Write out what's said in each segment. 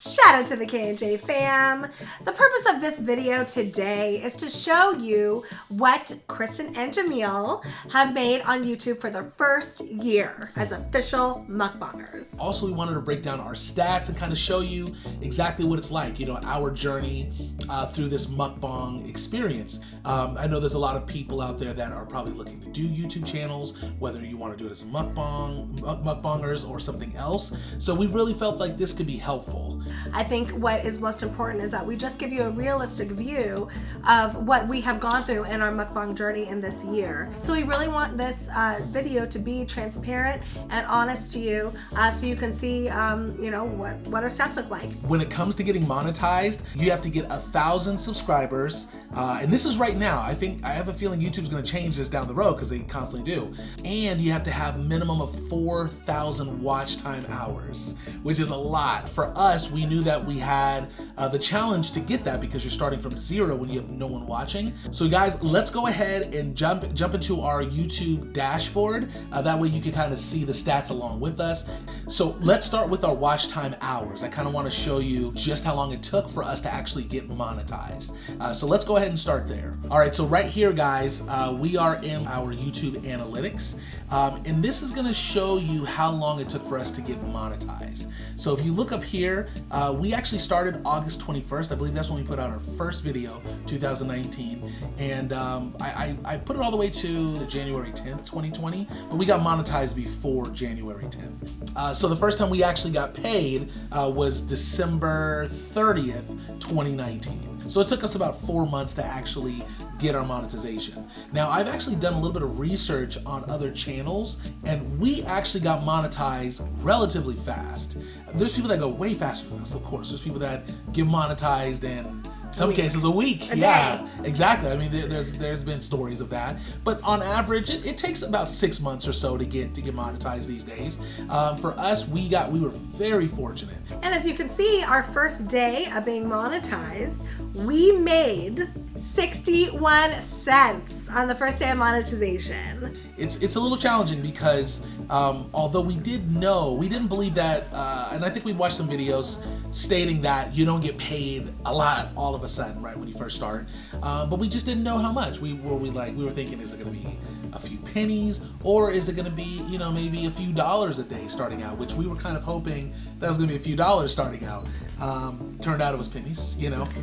Shout out to the K&J fam. The purpose of this video today is to show you what Kristin and Jamil have made on YouTube for their first year as official mukbangers. Also, we wanted to break down our stats and kind of show you exactly what it's like, our journey through this mukbang experience. I know there's a lot of people out there that are probably looking to do YouTube channels, whether you want to do it as mukbangers or something else. So we really felt like this could be helpful. I think what is most important is that we just give you a realistic view of what we have gone through in our mukbang journey in this year. So we really want this video to be transparent and honest to you, so you can see, what our stats look like. When it comes to getting monetized, you have to get 1,000 subscribers, and this is right now. I have a feeling YouTube's going to change this down the road because they constantly do. And you have to have minimum of 4,000 watch time hours, which is a lot. For us, we knew that we had the challenge to get that because you're starting from zero when you have no one watching. So guys, let's go ahead and jump into our YouTube dashboard. That way you can kind of see the stats along with us. So let's start with our watch time hours. I kind of want to show you just how long it took for us to actually get monetized. So let's go ahead and start there. All right, so right here, guys, we are in our YouTube analytics. And this is gonna show you how long it took for us to get monetized. So if you look up here, we actually started August 21st. I believe that's when we put out our first video, 2019. And I put it all the way to January 10th, 2020, but we got monetized before January 10th. So the first time we actually got paid was December 30th, 2019. So it took us about 4 months to actually get our monetization. Now, I've actually done a little bit of research on other channels, and we actually got monetized relatively fast. There's people that go way faster than us, of course. There's people that get monetized in some cases a week. Yeah, exactly. I mean, there's been stories of that, but on average, it takes about 6 months or so to get monetized these days. For us, we were very fortunate. And as you can see, our first day of being monetized, we made 61 cents on the first day of monetization. It's a little challenging because although we didn't believe that, and I think we watched some videos stating that you don't get paid a lot all of a sudden, right, when you first start. But we just didn't know how much. We were thinking, is it going to be a few pennies, or is it going to be, maybe a few dollars a day starting out, which we were kind of hoping that was going to be a few dollars starting out. Turned out it was pennies,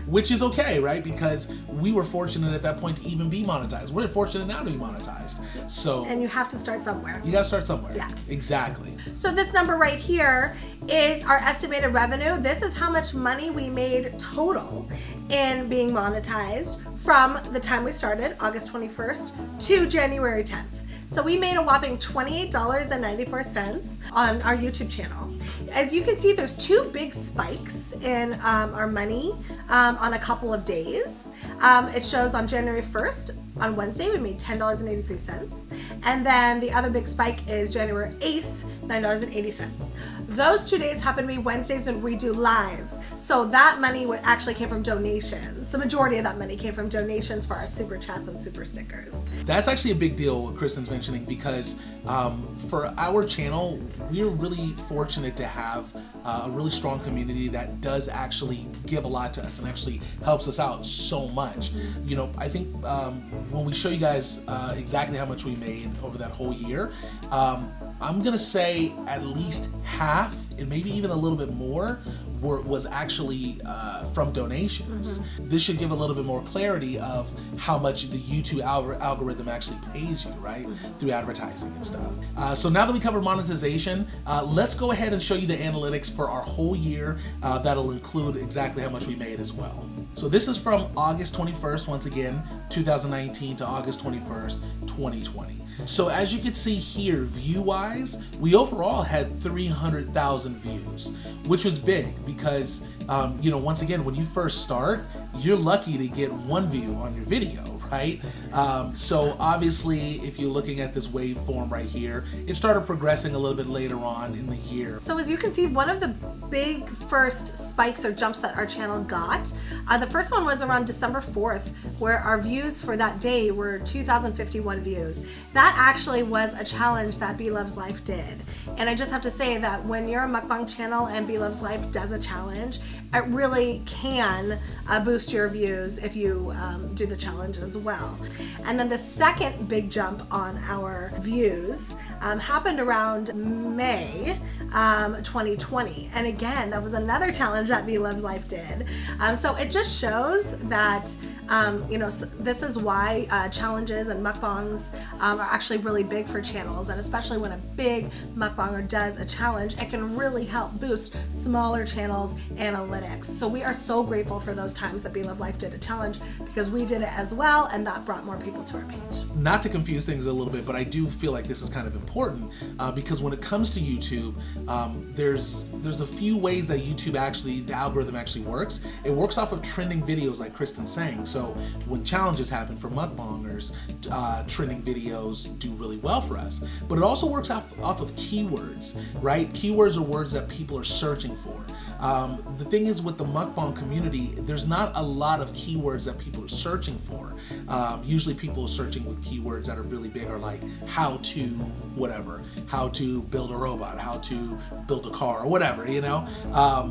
which is okay, right? Because we were fortunate at that point to even be monetized. We're fortunate now to be monetized. So, and you have to start somewhere. You got to start somewhere. Yeah. Exactly. So this number right here is our estimated revenue. This is how much money we made total in being monetized from the time we started, August 21st, to January 10th. So we made a whopping $28.94 on our YouTube channel. As you can see, there's two big spikes in our money on a couple of days. It shows on January 1st, on Wednesday, we made $10.83. And then the other big spike is January 8th, $9.80. Those 2 days happen to be Wednesdays when we do lives. So that money actually came from donations. The majority of that money came from donations for our super chats and super stickers. That's actually a big deal, what Kristin's mentioning, because for our channel, we're really fortunate to have a really strong community that does actually give a lot to us and actually helps us out so much. I think when we show you guys exactly how much we made over that whole year, I'm gonna say at least half, and maybe even a little bit more, was actually from donations. This should give a little bit more clarity of how much the YouTube algorithm actually pays you, right? Through advertising and stuff. So now that we covered monetization, let's go ahead and show you the analytics for our whole year. That'll include exactly how much we made as well. So this is from August 21st, once again, 2019 to August 21st, 2020. So as you can see here, view-wise, we overall had 300,000 views, which was big because, once again, when you first start, you're lucky to get one view on your video, right? So obviously, if you're looking at this waveform right here, it started progressing a little bit later on in the year. So as you can see, one of the big first spikes or jumps that our channel got, the first one was around December 4th, where our views for that day were 2,051 views. That actually was a challenge that Be Loves Life did. And I just have to say that when you're a mukbang channel and Be Loves Life does a challenge, it really can boost your views if you do the challenge as well. And then the second big jump on our views happened around May 2020. And again, that was another challenge that Be Loves Life did. So it just shows that this is why challenges and mukbangs are actually really big for channels, and especially when a big mukbanger does a challenge, it can really help boost smaller channels' analytics. So we are so grateful for those times that Be Love Life did a challenge, because we did it as well, and that brought more people to our page. Not to confuse things a little bit, but I do feel like this is kind of important because when it comes to YouTube, there's a few ways that YouTube actually, the algorithm actually works. It works off of trending videos, like Kristin's saying. So when challenges happen for mukbangers, trending videos do really well for us. But it also works off of keywords, right? Keywords are words that people are searching for. The thing is, with the mukbang community, there's not a lot of keywords that people are searching for. Usually people are searching with keywords that are really big, or like how to whatever, how to build a robot, how to build a car, or whatever, you know?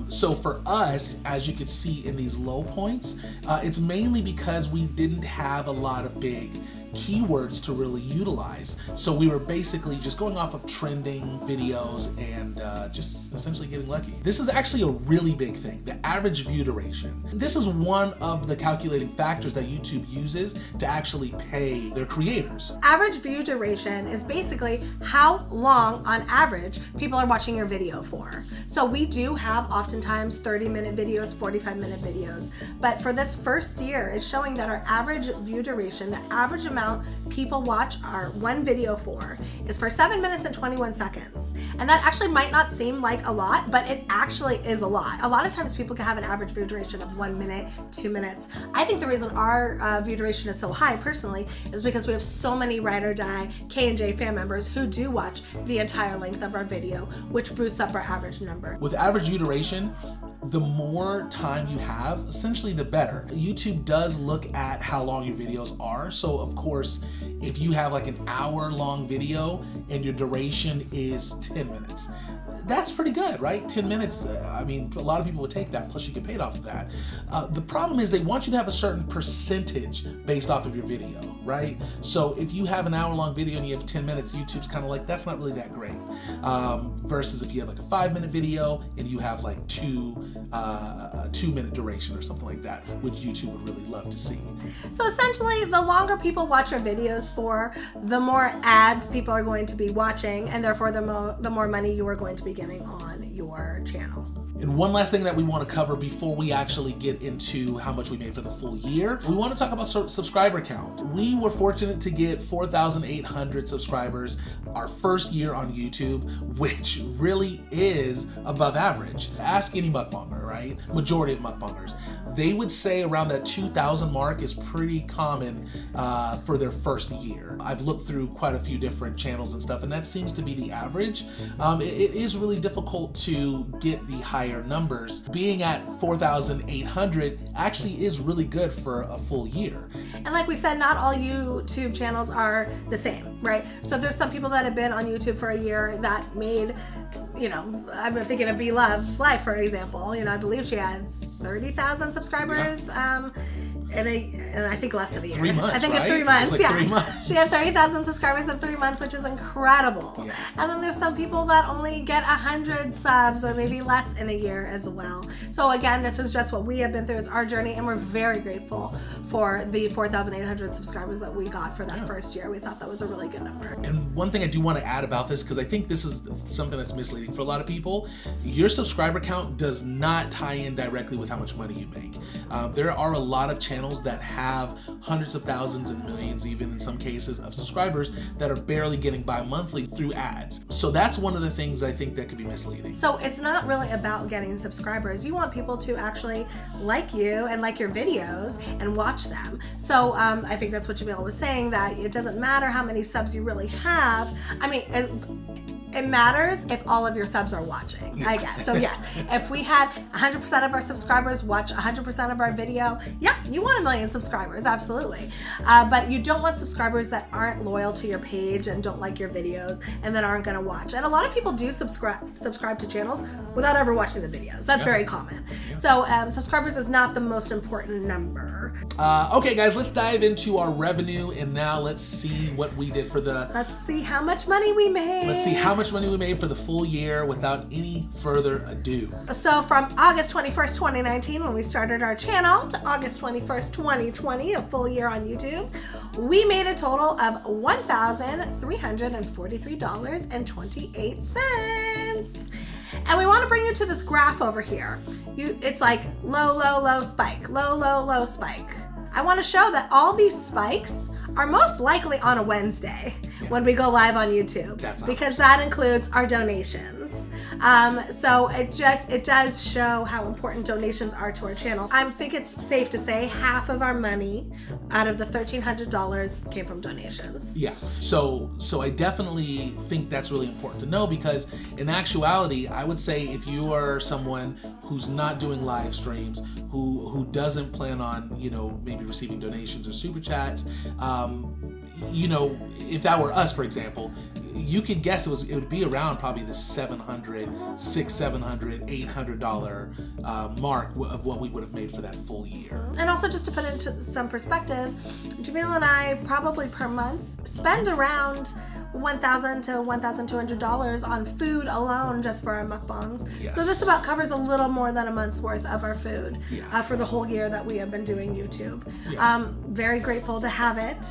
So for us, as you can see in these low points, it's mainly because we didn't have a lot of big keywords to really utilize. So we were basically just going off of trending videos and just essentially getting lucky. This is actually a really big thing, the average view duration. This is one of the calculating factors that YouTube uses to actually pay their creators. Average view duration is basically how long on average people are watching your video for. So we do have oftentimes 30-minute videos, 45-minute videos, but for this first year, it's showing that our average view duration, the average amount people watch our one video for, is for 7 minutes and 21 seconds. And that actually might not seem like a lot, but it actually is a lot. A lot of times people can have an average view duration of 1 minute, 2 minutes. I think the reason our view duration is so high personally is because we have so many ride or die K&J Fam members who do watch the entire length of our video, which boosts up our average number. With average view duration, the more time you have, essentially the better. YouTube does look at how long your videos are. So of course, if you have like an hour-long video and your duration is 10 minutes, that's pretty good, right? 10 minutes, I mean, a lot of people would take that, plus you get paid off of that. The problem is they want you to have a certain percentage based off of your video, right? So if you have an hour-long video and you have 10 minutes, YouTube's kind of like, that's not really that great. Versus if you have like a 5-minute video and you have like a 2-minute duration or something like that, which YouTube would really love to see. So essentially, the longer people watch your videos for, the more ads people are going to be watching, and therefore the more money you are going to be getting on your channel. And one last thing that we want to cover before we actually get into how much we made for the full year, we want to talk about subscriber count. We were fortunate to get 4,800 subscribers our first year on YouTube, which really is above average. Ask any mukbanger, right? Majority of mukbangers. They would say around that 2,000 mark is pretty common for their first year. I've looked through quite a few different channels and stuff, and that seems to be the average. It is really difficult to get the higher numbers. Being at 4,800 actually is really good for a full year. And like we said, not all YouTube channels are the same, right? So there's some people that have been on YouTube for a year that made, I'm thinking of Be Loves Life, for example. I believe she had 30,000 subscribers. Yeah. And I think less than a year. 3 months, I think right? it's 3 months. It was like 3 months. She has 30,000 subscribers in 3 months, which is incredible. Yeah. And then there's some people that only get 100 subs or maybe less in a year as well. So again, this is just what we have been through. It's our journey, and we're very grateful for the 4,800 subscribers that we got for that first year. We thought that was a really good number. And one thing I do want to add about this, because I think this is something that's misleading for a lot of people, your subscriber count does not tie in directly with how much money you make. There are a lot of channels channels that have hundreds of thousands and millions, even in some cases, of subscribers that are barely getting by monthly through ads. So that's one of the things I think that could be misleading. So it's not really about getting subscribers. You want people to actually like you and like your videos and watch them. So I think that's what Jamil was saying, that it doesn't matter how many subs you really have. I mean, it matters if all of your subs are watching, I guess. So yes, if we had 100% of our subscribers watch 100% of our video, yeah, you want 1 million subscribers, absolutely. But you don't want subscribers that aren't loyal to your page and don't like your videos and that aren't gonna watch. And a lot of people do subscribe to channels without ever watching the videos. That's very common. So subscribers is not the most important number. Okay guys, let's dive into our revenue, and now let's see what we did for the... Let's see how much money we made. Let's see how much money we made for the full year without any further ado. So from August 21st, 2019, when we started our channel, to August 21st, 2020, a full year on YouTube, we made a total of $1,343.28. And we want to bring you to this graph over here. It's like low, low, low spike, low, low, low spike. I want to show that all these spikes are most likely on a Wednesday when we go live on YouTube, because that includes our donations. So it does show how important donations are to our channel. I think it's safe to say half of our money out of the $1,300 came from donations. Yeah, so I definitely think that's really important to know, because in actuality, I would say if you are someone who's not doing live streams, who doesn't plan on, maybe receiving donations or super chats, if that were us, for example, you could guess it would be around probably the $700, $800 mark of what we would have made for that full year. And also, just to put it into some perspective, Jamil and I probably per month spend around $1,000 to $1,200 on food alone just for our mukbangs. Yes. So this about covers a little more than a month's worth of our food for the whole year that we have been doing YouTube. Yeah. Very grateful to have it.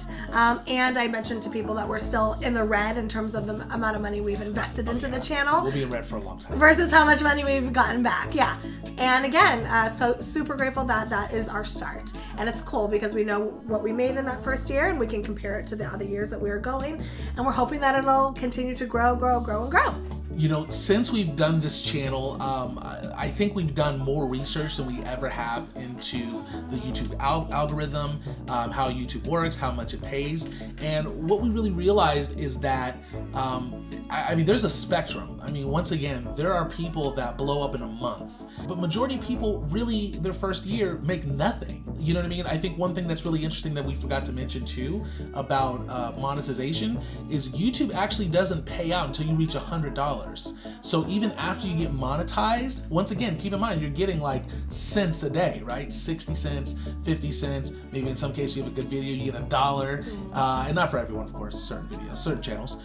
And I mentioned to people that we're still in the red in terms of the amount of money we've invested into the channel. We'll be in red for a long time. Versus how much money we've gotten back. Yeah. And again, so super grateful that that is our start. And it's cool because we know what we made in that first year and we can compare it to the other years that we were going. And we're hoping that it'll continue to grow, grow, grow, and grow. Since we've done this channel, I think we've done more research than we ever have into the YouTube algorithm, how YouTube works, how much it pays. And what we really realized is that, there's a spectrum. Once again, there are people that blow up in a month, but majority of people really, their first year, make nothing. You know what I mean? I think one thing that's really interesting that we forgot to mention too about monetization is YouTube actually doesn't pay out until you reach $100. So even after you get monetized, once again, keep in mind, you're getting like cents a day, right? 60 cents, 50 cents, maybe in some cases you have a good video, you get $1, and not for everyone, of course, certain videos, certain channels.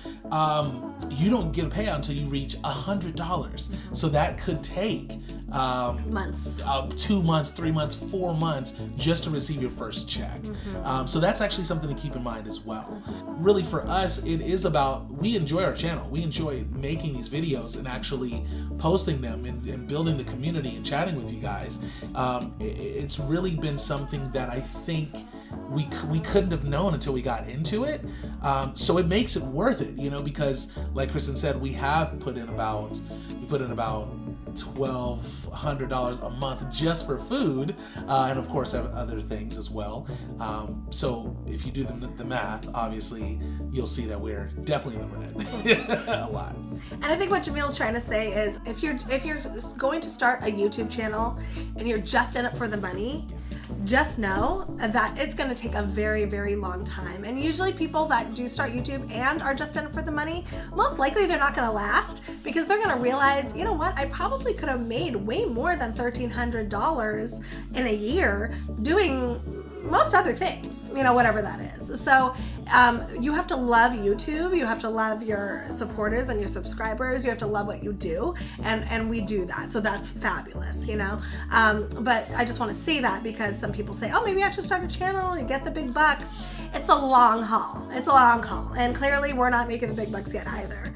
You don't get a payout until you reach $100. So that could take months, 2 months, 3 months, 4 months just to receive your first check. So that's actually something to keep in mind as well. Really for us, it is about, we enjoy our channel. We enjoy making these videos and actually posting them and building the community and chatting with you guys. It's really been something that I think we couldn't have known until we got into it. So it makes it worth it, because like Kristen said, we put in about $1,200 a month just for food, and of course other things as well. So if you do the math, obviously you'll see that we're definitely in the red a lot. And I think what Jamil's trying to say is if you're going to start a YouTube channel and you're just in it for the money, just know that it's going to take a very, very long time. And usually people that do start YouTube and are just in it for the money, most likely they're not going to last, because they're going to realize, you know what, I probably could have made way more than $1,300 in a year doing most other things, whatever that is. So you have to love YouTube. You have to love your supporters and your subscribers. You have to love what you do. And we do that. So that's fabulous, But I just want to say that because some people say, oh, maybe I should start a channel. You get the big bucks. It's a long haul. And clearly we're not making the big bucks yet either.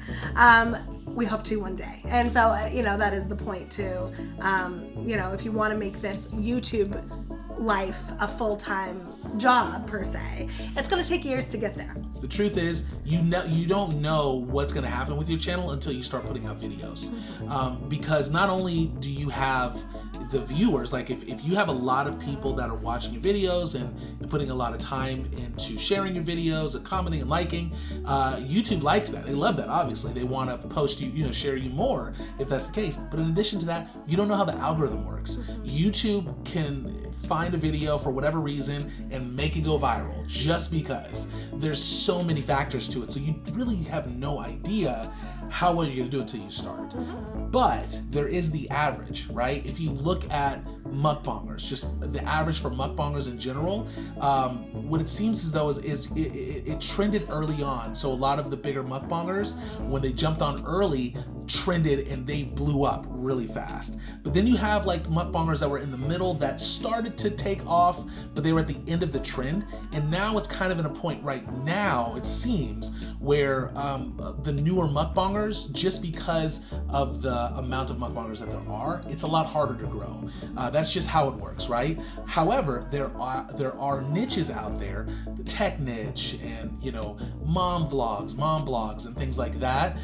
We hope to one day. And so, that is the point too. If you want to make this YouTube life, a full-time job per se. It's going to take years to get there. The truth is, you don't know what's going to happen with your channel until you start putting out videos. Because not only do you have the viewers, like if you have a lot of people that are watching your videos and putting a lot of time into sharing your videos and commenting and liking, YouTube likes that. They love that, obviously. They want to post you, share you more if that's the case. But in addition to that, you don't know how the algorithm works. YouTube can find a video for whatever reason and make it go viral just because. There's so many factors to it, so you really have no idea how well you're gonna do until you start. But there is the average, right? If you look at mukbangers, just the average for mukbangers in general, what it seems as though is it trended early on. So a lot of the bigger mukbangers, when they jumped on early, trended and they blew up really fast. But then you have like mukbangers that were in the middle that started to take off, but they were at the end of the trend. And now it's kind of in a point right now, it seems, where the newer mukbangers, just because of the amount of mukbangers that there are, it's a lot harder to grow. That's just how it works, right? However, there are niches out there, the tech niche and mom blogs and things like that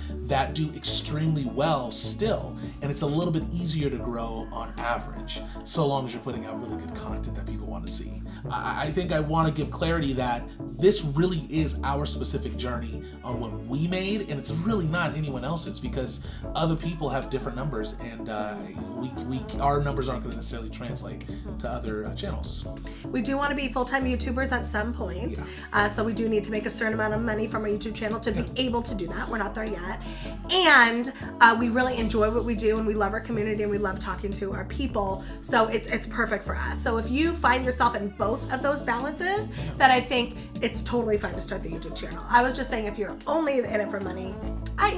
do extremely well still, and it's a little bit easier to grow on average, so long as you're putting out really good content that people want to see. I think I want to give clarity that this really is our specific journey on what we made, and it's really not anyone else's, because other people have different numbers, and our numbers aren't going to necessarily translate to other channels. We do want to be full-time YouTubers at some point, so we do need to make a certain amount of money from our YouTube channel to be able to do that. We're not there yet, and we really enjoy what we do, and we love our community, and we love talking to our people, so it's perfect for us. So if you find yourself in both of those balances, then I think it's totally fine to start the YouTube channel. I was just saying, if you're only in it for money, I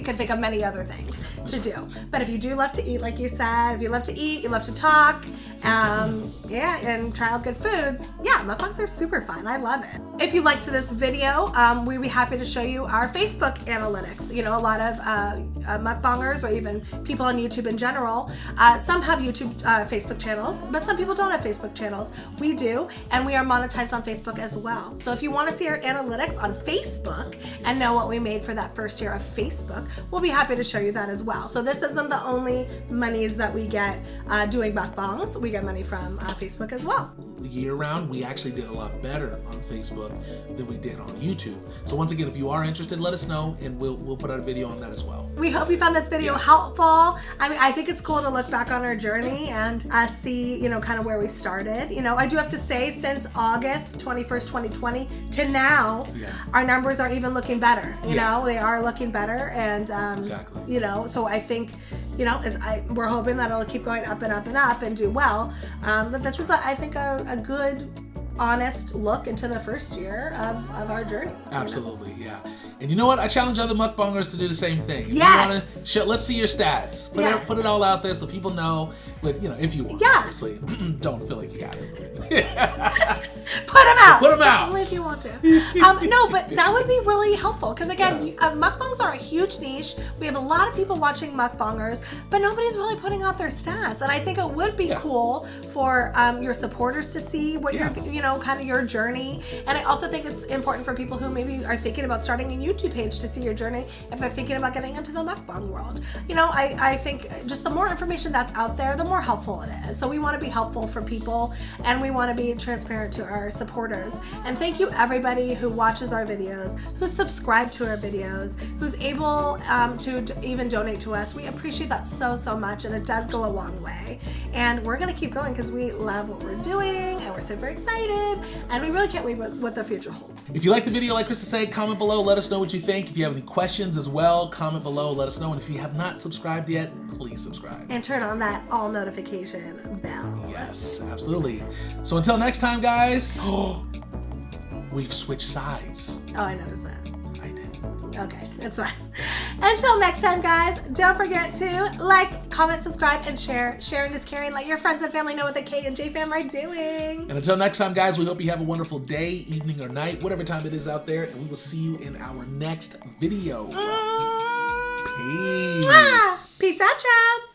could think of many other things to do. But if you do love to eat, like you said, if you love to eat, you love to talk, and try out good foods, mukbangs are super fun. I love it. If you liked this video, we'd be happy to show you our Facebook analytics. A lot of mukbangers, or even people on YouTube in general, some have YouTube Facebook channels, but some people don't have Facebook channels. We do, and we are monetized on Facebook as well. So if you want to see our analytics on Facebook and know what we made for that first year of Facebook, we'll be happy to show you that as well. So this isn't the only monies that we get doing mukbangs. We get money from Facebook as well. Year round, we actually did a lot better on Facebook than we did on YouTube. So once again, if you are interested, let us know, and we'll put out a video on that as well. We hope you found this video helpful. I think it's cool to look back on our journey and see, kind of where we started. I do have to say, since August 21st, 2020 to now, our numbers are even looking better. They are looking better, and exactly. So I think, we're hoping that it'll keep going up and up and up and do well. But this is, I think, a good, honest look into the first year of our journey. Absolutely, yeah. And you know what? I challenge other mukbangers to do the same thing. If yes. you want to let's see your stats. Put it all out there so people know. But if you want, obviously, don't feel like you got it. Put them out. Put them out. Only if you want to. No, but that would be really helpful, because again, mukbangs are a huge niche. We have a lot of people watching mukbangers, but nobody's really putting out their stats. And I think it would be cool for your supporters to see what your, kind of your journey. And I also think it's important for people who maybe are thinking about starting a YouTube page to see your journey if they're thinking about getting into the mukbang world. I think just the more information that's out there, the more helpful it is. So we want to be helpful for people, and we want to be transparent to our supporters. And thank you everybody who watches our videos, who subscribe to our videos, who's able to even donate to us. We appreciate that so much, and it does go a long way. And we're going to keep going because we love what we're doing, and we're super excited, and we really can't wait what the future holds. If you like the video, like Krista said, comment below, let us know what you think. If you have any questions as well, comment below, let us know. And if you have not subscribed yet, please subscribe. And turn on that all notification bell. Yes, absolutely. So until next time, guys, we've switched sides. Oh, I noticed that. I did. Okay, that's fine. Until next time, guys, don't forget to like, comment, subscribe, and share. Sharing is caring. Let your friends and family know what the K&J Fam are doing. And until next time, guys, we hope you have a wonderful day, evening, or night, whatever time it is out there, and we will see you in our next video. Peace. Peace out, Trouts.